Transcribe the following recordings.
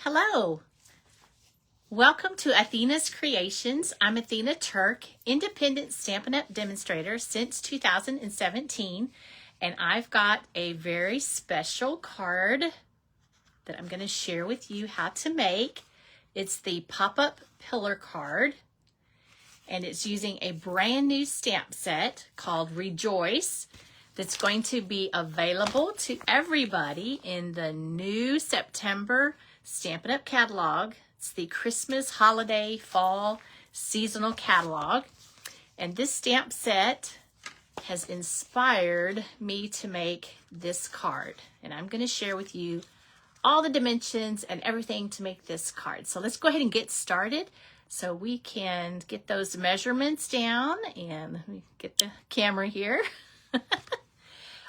Hello. Welcome to Athena's Creations. I'm Athena Turk, independent Stampin' Up! Demonstrator since 2017, and I've got a very special card that I'm going to share with you how to make. It's the pop-up pillar card, and it's using a brand new stamp set called Rejoice that's going to be available to everybody in the new September Stampin' Up! Catalog. It's the Christmas, holiday, fall, seasonal catalog. And this stamp set has inspired me to make this card. And I'm going to share with you all the dimensions and everything to make this card. So let's go ahead and get started so we can get those measurements down. And let me get the camera here.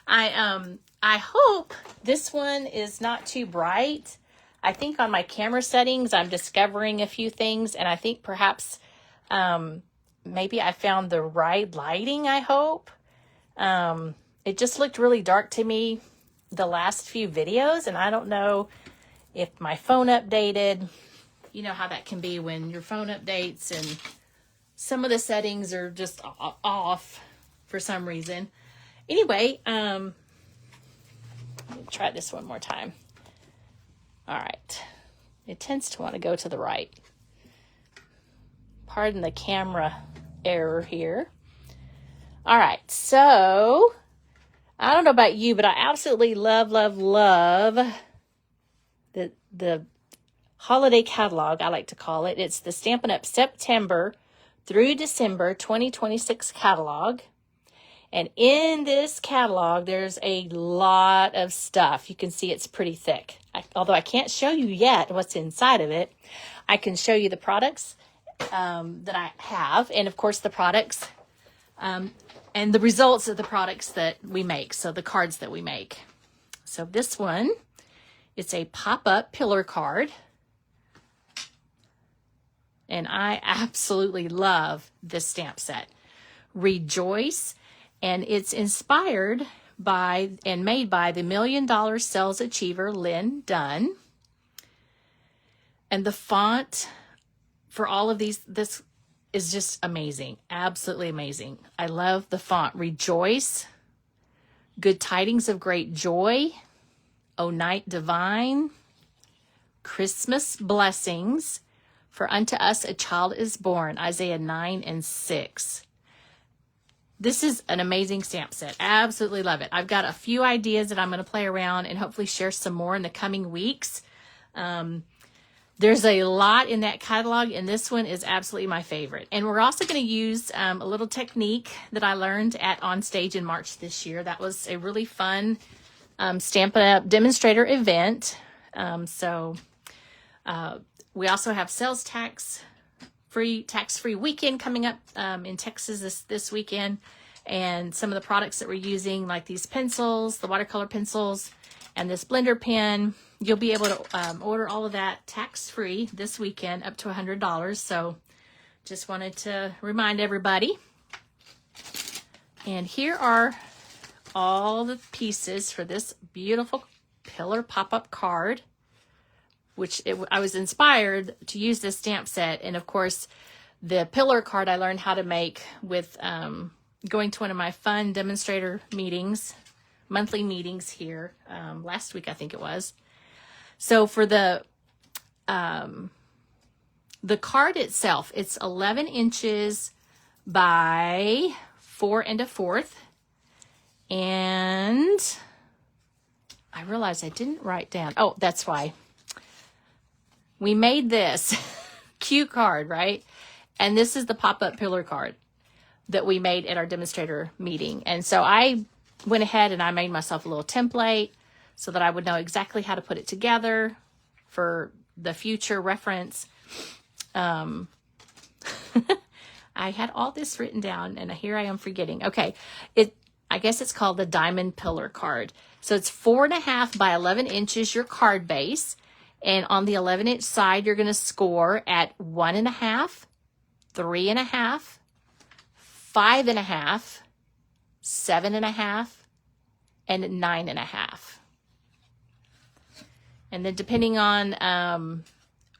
I hope this one is not too bright. I think on my camera settings, I'm discovering a few things, and I think perhaps maybe I found the right lighting, I hope. It just looked really dark to me the last few videos, and I don't know if my phone updated. You know how that can be when your phone updates and some of the settings are just off for some reason. Anyway, let me try this one more time. All right. It tends to want to go to the right. Pardon the camera error here. All right. So, I don't know about you, but I absolutely love the holiday catalog, I like to call it. It's the Stampin' Up! September through December 2026 catalog. And in this catalog, there's a lot of stuff. You can see it's pretty thick. Although I can't show you yet what's inside of it, I can show you the products that I have. And, of course, the products and the results of the products that we make. So the cards that we make. So this one, it's a pop-up pillar card. And I absolutely love this stamp set. Rejoice. And it's inspired by and made by the $1 Million Sales Achiever, Lynn Dunn. And the font for all of these, this is just amazing. Absolutely amazing. I love the font. Rejoice. Good tidings of great joy. O night divine. Christmas blessings. For unto us a child is born. Isaiah 9:6. This is an amazing stamp set. Absolutely love it. I've got a few ideas that I'm going to play around and hopefully share some more in the coming weeks. There's a lot in that catalog, and this one is absolutely my favorite. And we're also going to use a little technique that I learned at On Stage in March this year. That was a really fun Stampin' Up! Demonstrator event. We also have sales tax-free weekend coming up in Texas this weekend, and some of the products that we're using, like these pencils, the watercolor pencils, and this blender pen, you'll be able to order all of that tax-free this weekend up to $100. So just wanted to remind everybody. And here are all the pieces for this beautiful pillar pop-up card, which I was inspired to use this stamp set. And of course, the pillar card I learned how to make with going to one of my fun demonstrator meetings, monthly meetings here, last week I think it was. So for the card itself, it's 11 inches by 4 1/4. And I realized I didn't write down. Oh, that's why. We made this cute card, right? And this is the pop-up pillar card that we made at our demonstrator meeting. And so I went ahead and I made myself a little template so that I would know exactly how to put it together for the future reference. I had all this written down, and here I am forgetting. Okay, I guess it's called the diamond pillar card. So it's 4 1/2 by 11 inches, your card base. And on the 11-inch side, you're going to score at 1 1/2, 3 1/2, 5 1/2, 7 1/2, and 9 1/2. And then depending on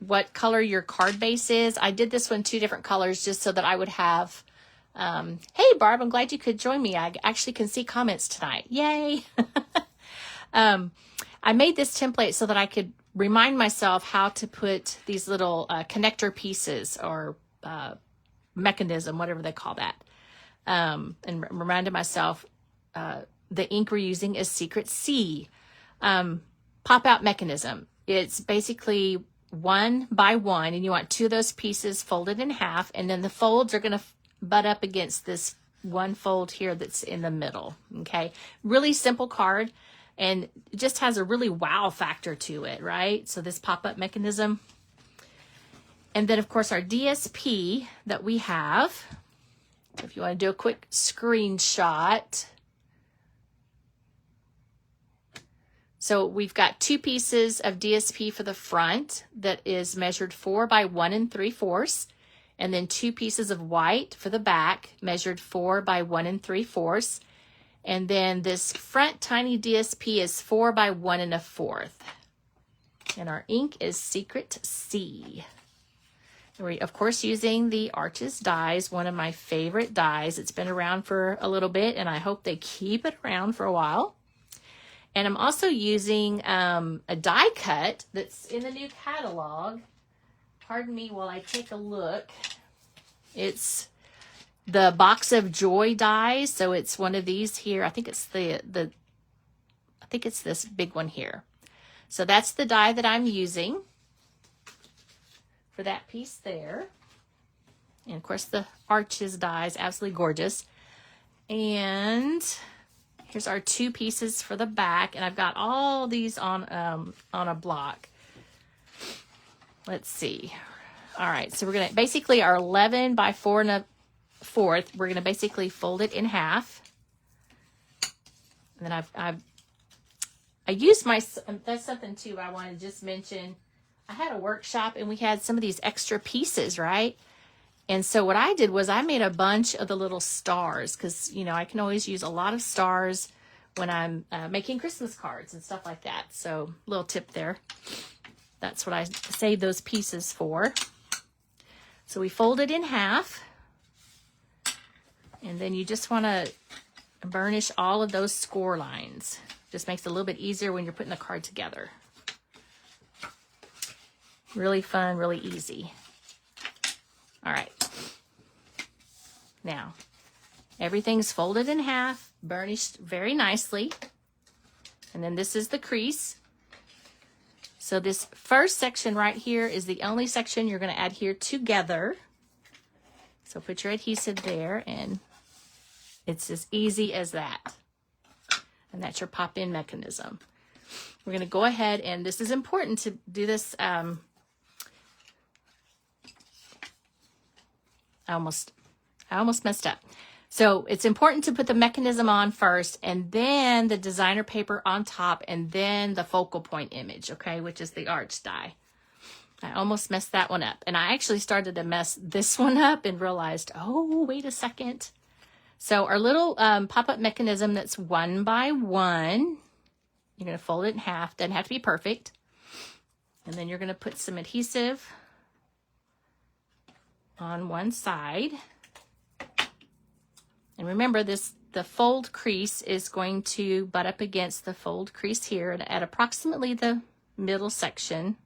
what color your card base is, I did this one 2 different colors just so that I would have, hey Barb, I'm glad you could join me. I actually can see comments tonight. Yay. I made this template so that I could remind myself how to put these little connector pieces or mechanism, whatever they call that. And reminded myself the ink we're using is Secret C. Pop-out mechanism. It's basically 1 by 1, and you want 2 of those pieces folded in half, and then the folds are going to butt up against this one fold here that's in the middle. Okay, really simple card, and it just has a really wow factor to it, right? So this pop-up mechanism. And then of course our DSP that we have, if you want to do a quick screenshot. So we've got 2 pieces of DSP for the front that is measured 4 by 1 3/4, and then 2 pieces of white for the back measured 4 by 1 3/4. And then this front tiny DSP is 4 by 1 1/4. And our ink is Secret C. We're of course using the Arches dies, one of my favorite dies. It's been around for a little bit, and I hope they keep it around for a while. And I'm also using a die cut that's in the new catalog. Pardon me while I take a look. It's the Box of Joy dies. So it's one of these here. I think it's I think it's this big one here. So that's the die that I'm using for that piece there. And of course the Arches die is absolutely gorgeous. And here's our 2 pieces for the back, and I've got all these on a block. Let's see. All right, so we're gonna basically our 11 by 4 1/4. We're gonna basically fold it in half, and then I used my. That's something too I want to just mention. I had a workshop, and we had some of these extra pieces, right? And so what I did was I made a bunch of the little stars because, you know, I can always use a lot of stars when I'm making Christmas cards and stuff like that. So little tip there. That's what I saved those pieces for. So we fold it in half. And then you just want to burnish all of those score lines. Just makes it a little bit easier when you're putting the card together. Really fun, really easy. All right. Now, everything's folded in half, burnished very nicely. And then this is the crease. So this first section right here is the only section you're going to adhere together. So put your adhesive there, and it's as easy as that. And that's your pop-in mechanism. We're going to go ahead, and this is important to do this. I almost messed up. So it's important to put the mechanism on first, and then the designer paper on top, and then the focal point image, okay, which is the arch die. I almost messed that one up. And I actually started to mess this one up and realized, oh, wait a second. So our little pop-up mechanism that's 1 by 1, you're going to fold it in half. Doesn't have to be perfect. And then you're going to put some adhesive on one side. And remember the fold crease is going to butt up against the fold crease here at approximately the middle section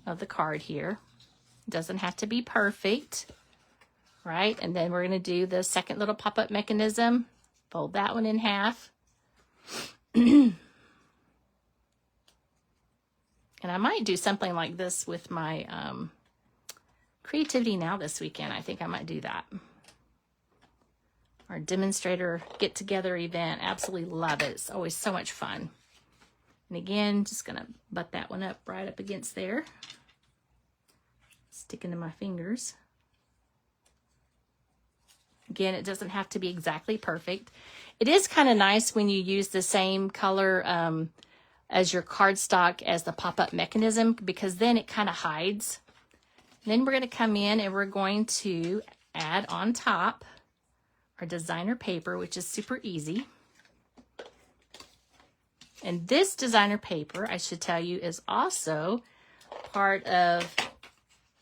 of the card here. It doesn't have to be perfect, right? And then we're going to do the second little pop-up mechanism. Fold that one in half. And I might do something like this with my Creativity Now this weekend. I think I might do that. Our demonstrator get-together event. Absolutely love it. It's always so much fun. And again, just going to butt that one up right up against there. Sticking to my fingers. Again, it doesn't have to be exactly perfect. It is kind of nice when you use the same color as your cardstock as the pop-up mechanism, because then it kind of hides. And then we're going to come in and we're going to add on top our designer paper, which is super easy. And this designer paper, I should tell you, is also part of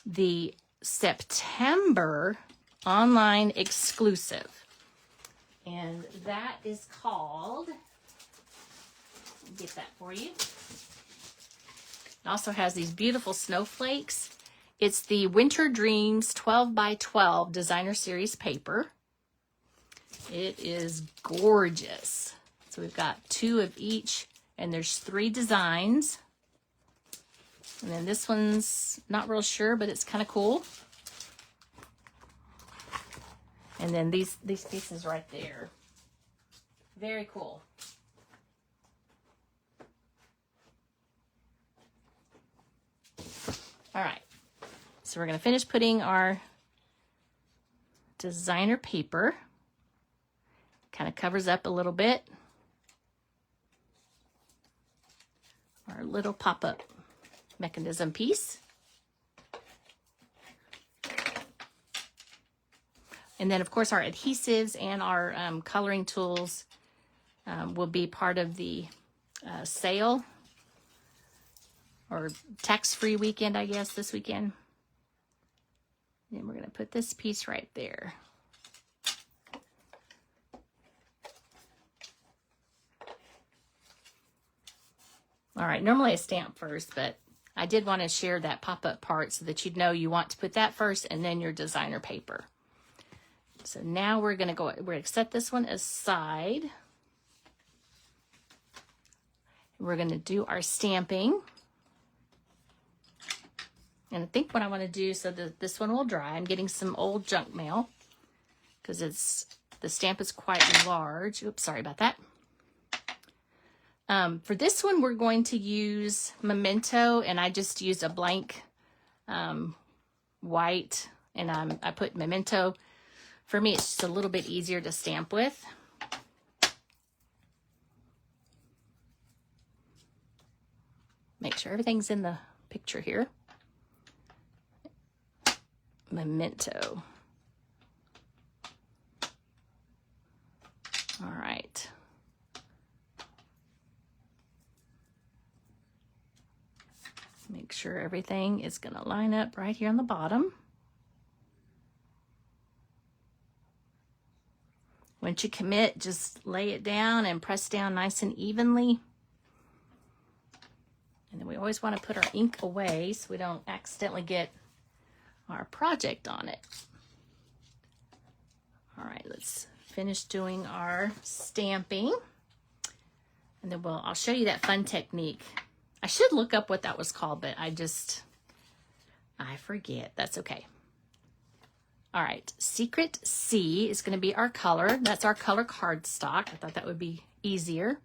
the September online exclusive. And that is called, let me get that for you. It also has these beautiful snowflakes. It's the Winter Dreams 12 by 12 designer series paper. It is gorgeous. So we've got 2 of each, and there's 3 designs. And then this one's not real sure, but it's kind of cool. And then these pieces right there. Very cool. All right. So we're going to finish putting our designer paper. Kind of covers up a little bit. Our little pop-up mechanism piece. And then, of course, our adhesives and our coloring tools will be part of the sale or tax-free weekend, I guess, this weekend. And we're going to put this piece right there. All right, normally I stamp first, but I did want to share that pop-up part so that you'd know you want to put that first and then your designer paper. So now we're going to set this one aside. We're going to do our stamping. And I think what I want to do so that this one will dry, I'm getting some old junk mail because the stamp is quite large. Oops, sorry about that. For this one, we're going to use Memento, and I just used a blank white, and I put Memento. For me, it's just a little bit easier to stamp with. Make sure everything's in the picture here. Memento. All right. Make sure everything is going to line up right here on the bottom. Once you commit, just lay it down and press down nice and evenly. And then we always want to put our ink away so we don't accidentally get our project on it. All right, let's finish doing our stamping. And then I'll show you that fun technique. I should look up what that was called, but I forget. That's okay. All right, Secret C is going to be our color. That's our color cardstock. I thought that would be easier.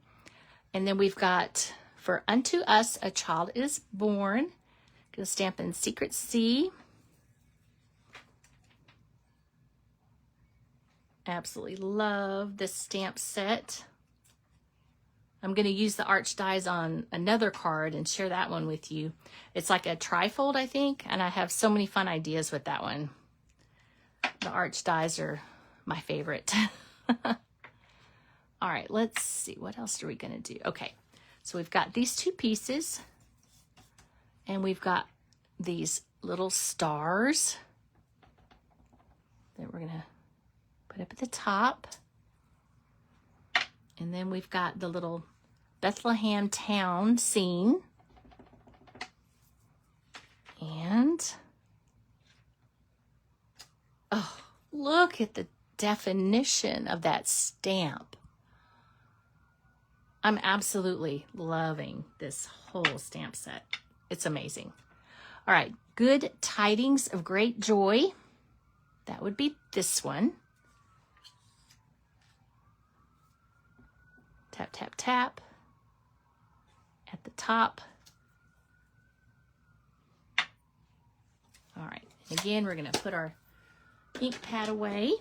And then we've got, for Unto Us a Child is Born. Going to stamp in Secret C. Absolutely love this stamp set. I'm going to use the Arch dies on another card and share that one with you. It's like a trifold, I think, and I have so many fun ideas with that one. The Arch dies are my favorite. All right, let's see. What else are we going to do? Okay, so we've got these 2 pieces, and we've got these little stars that we're going to put up at the top. And then we've got the little Bethlehem town scene. And, oh, look at the definition of that stamp. I'm absolutely loving this whole stamp set. It's amazing. All right, Good Tidings of Great Joy. That would be this one. Tap, tap, tap at the top. All right, and again, we're going to put our ink pad away,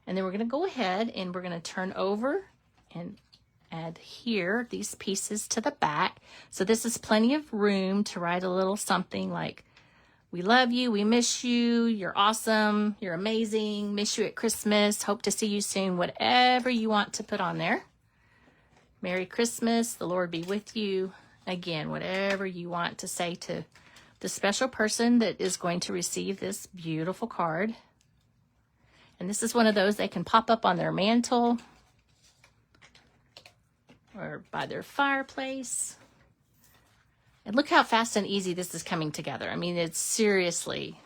and then we're going to go ahead and we're going to turn over and adhere these pieces to the back. So this is plenty of room to write a little something like, we love you, we miss you, you're awesome, you're amazing, miss you at Christmas, hope to see you soon, whatever you want to put on there. Merry Christmas. The Lord be with you. Again, whatever you want to say to the special person that is going to receive this beautiful card. And this is one of those they can pop up on their mantle or by their fireplace. And look how fast and easy this is coming together. I mean, it's seriously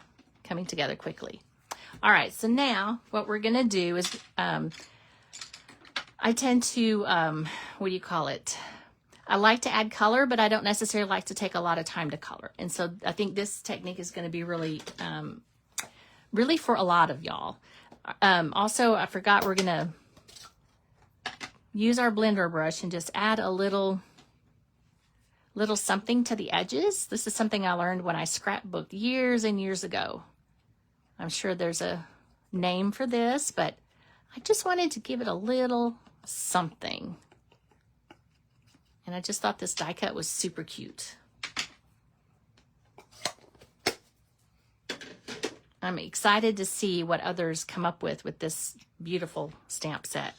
coming together quickly. All right, so now what we're going to do is I tend to, what do you call it? I like to add color, but I don't necessarily like to take a lot of time to color. And so I think this technique is going to be really, really for a lot of y'all. Also, I forgot we're going to use our blender brush and just add a little something to the edges. This is something I learned when I scrapbooked years and years ago. I'm sure there's a name for this, but I just wanted to give it a little something. And I just thought this die cut was super cute. I'm excited to see what others come up with this beautiful stamp set.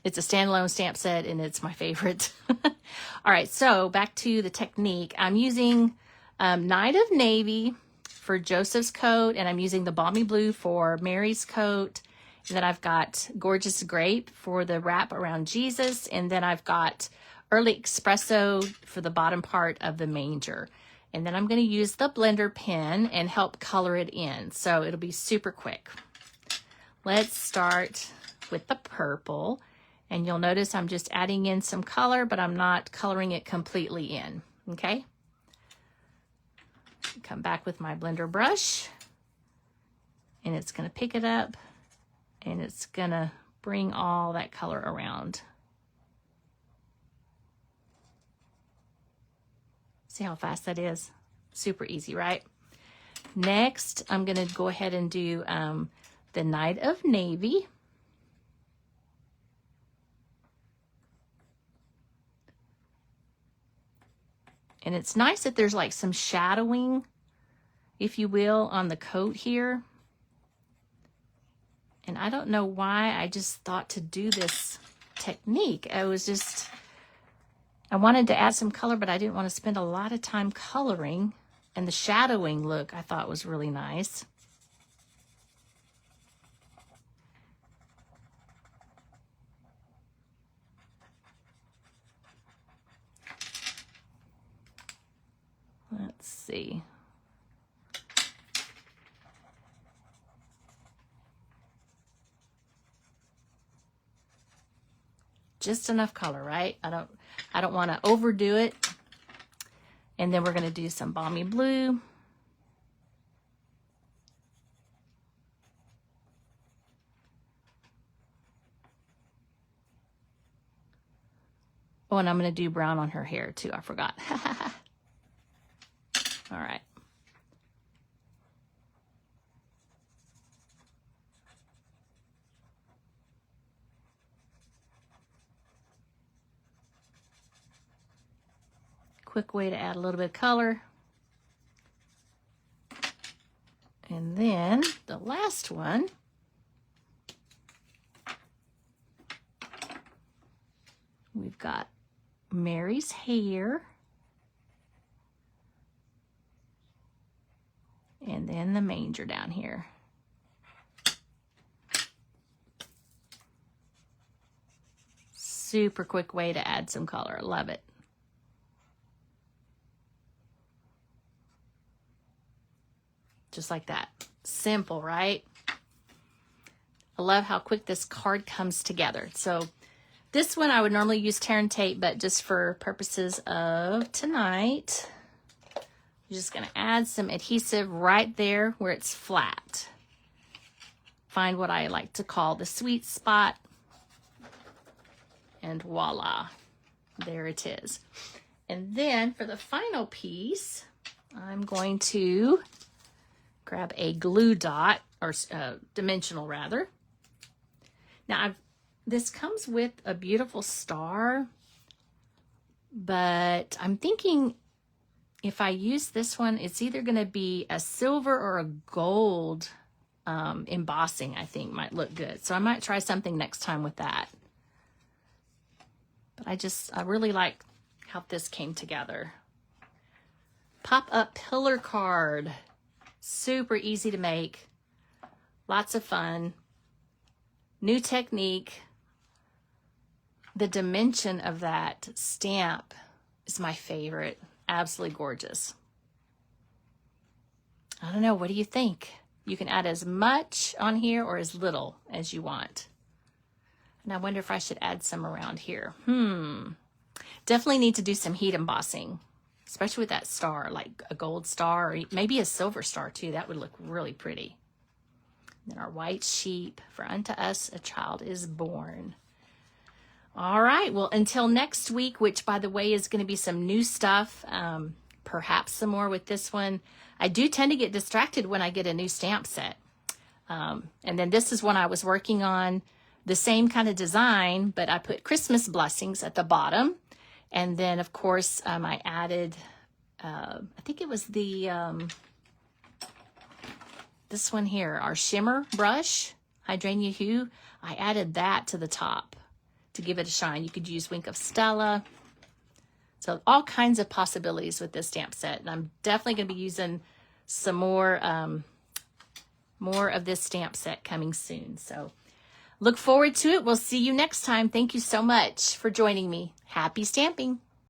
It's a standalone stamp set and it's my favorite. All right, so back to the technique. I'm using Night of Navy for Joseph's coat, and I'm using the Balmy Blue for Mary's coat. And then I've got Gorgeous Grape for the wrap around Jesus. And then I've got Early Espresso for the bottom part of the manger. And then I'm going to use the blender pen and help color it in. So it'll be super quick. Let's start with the purple. And you'll notice I'm just adding in some color, but I'm not coloring it completely in. Okay? Come back with my blender brush. And it's going to pick it up. And it's going to bring all that color around. See how fast that is? Super easy, right? Next, I'm going to go ahead and do the Night of Navy. And it's nice that there's like some shadowing, if you will, on the coat here. And I don't know why I just thought to do this technique. I wanted to add some color, but I didn't want to spend a lot of time coloring. And the shadowing look I thought was really nice. Let's see. Just enough color, right? I don't want to overdo it. And then we're going to do some Balmy Blue. Oh, and I'm going to do brown on her hair too. I forgot. All right. Quick way to add a little bit of color. And then the last one, we've got Mary's hair. And then the manger down here. Super quick way to add some color. Love it. Just like that. Simple, right? I love how quick this card comes together. So this one I would normally use tear and tape, but just for purposes of tonight, I'm just going to add some adhesive right there where it's flat. Find what I like to call the sweet spot. And voila, there it is. And then for the final piece, I'm going to grab a glue dot, or dimensional rather. Now this comes with a beautiful star, but I'm thinking if I use this one, it's either going to be a silver or a gold embossing, I think might look good. So I might try something next time with that. But I really like how this came together. Pop-up pillar card. Super easy to make. Lots of fun. New technique. The dimension of that stamp is my favorite. Absolutely gorgeous. I don't know, what do you think? You can add as much on here or as little as you want. And I wonder if I should add some around here. Definitely need to do some heat embossing, especially with that star, like a gold star or maybe a silver star too. That would look really pretty. And then our white sheep, for unto us a child is born. All right, well, until next week, which by the way is going to be some new stuff, perhaps some more with this one. I do tend to get distracted when I get a new stamp set. And then this is one I was working on, the same kind of design, but I put Christmas blessings at the bottom. And then, of course, I added, I think it was the, this one here, our shimmer brush, Hydrangea Hue. I added that to the top to give it a shine. You could use Wink of Stella. So all kinds of possibilities with this stamp set. And I'm definitely going to be using some more of this stamp set coming soon. So look forward to it. We'll see you next time. Thank you so much for joining me. Happy stamping.